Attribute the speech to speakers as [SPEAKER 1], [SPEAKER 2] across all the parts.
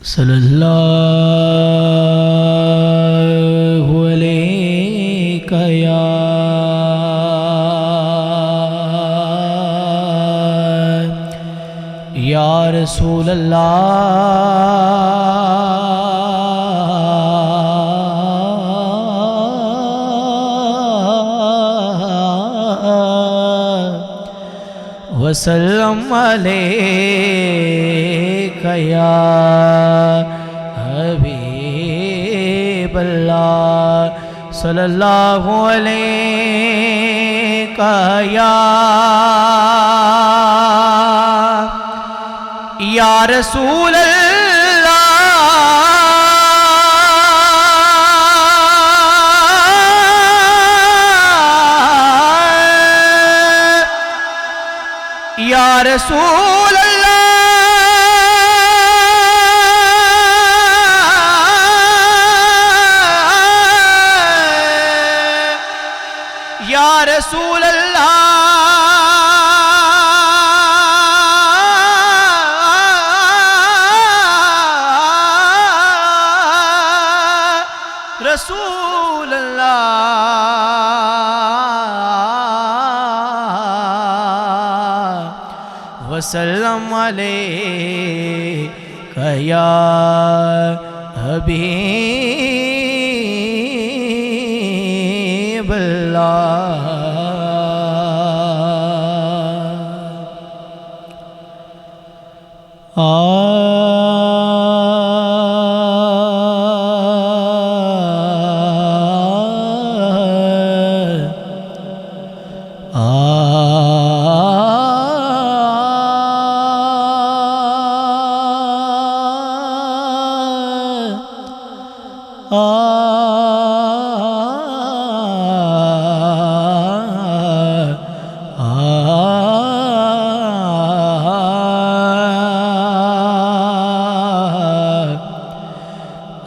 [SPEAKER 1] صلی اللہ علیہ یا رسول اللہ وسلم علیک یا حبیب اللہ صلی اللہ علیہ یا رسول اللہ یا رسول اللہ یا رسول اللہ رسول اللہ وسلم علیک یا حبیب اللہ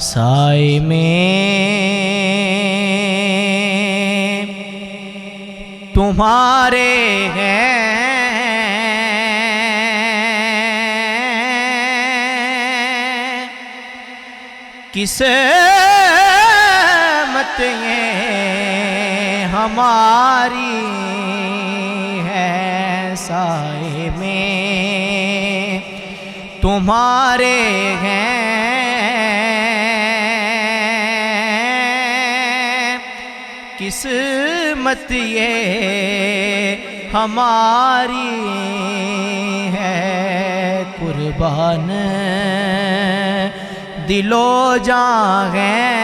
[SPEAKER 1] سائے میں تمہارے ہیں قسمت یہ ہماری ہے سائے میں تمہارے ہیں قسمت یہ ہماری ہے قربان دل و جاں ہیں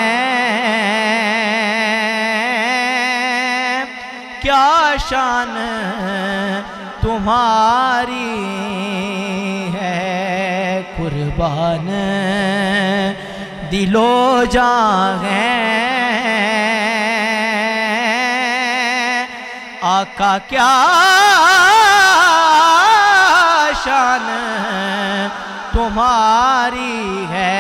[SPEAKER 1] کیا شان تمہاری ہے قربان دل و جاں ہیں آقا کیا شان تمہاری ہے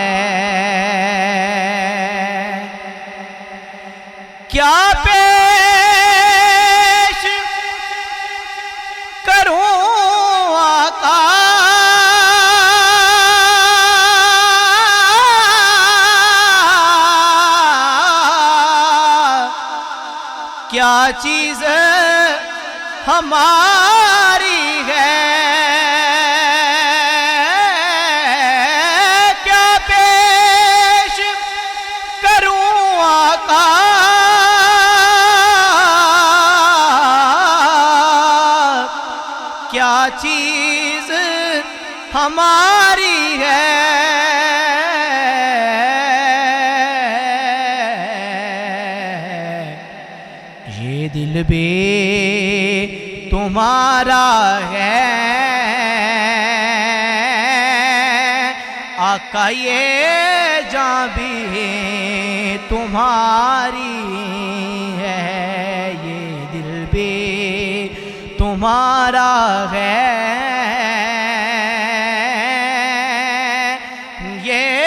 [SPEAKER 1] کیا پیش کروں آقا کیا چیز ہماری ہے کیا پیش کروں آقا کیا چیز ہماری ہے یہ دل بھی تمہارا ہے آقا یہ جاں بھی تمہاری ہے یہ دل بھی تمہارا ہے یہ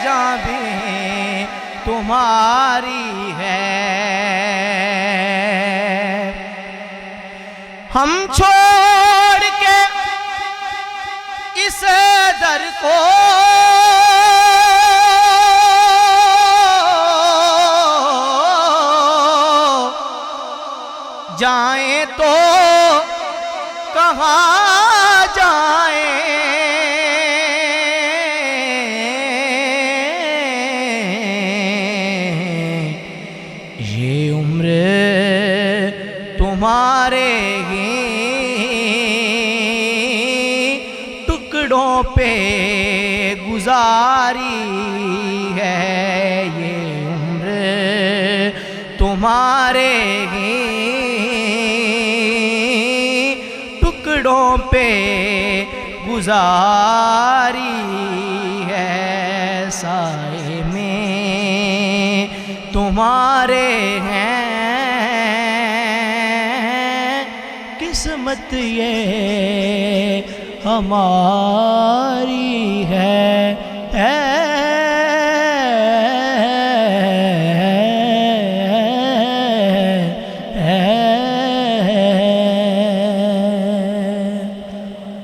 [SPEAKER 1] جاں بھی تمہاری ہے ہم چھوڑ کے اس در کو جائیں تو کہاں جائیں، یہ عمر تمہارے ہی ٹکڑوں پہ گزاری ہے، یہ عمر تمہارے ہی ٹکڑوں پہ گزاری ہے، سائے میں تمہارے ہیں، قسمت یہ ہماری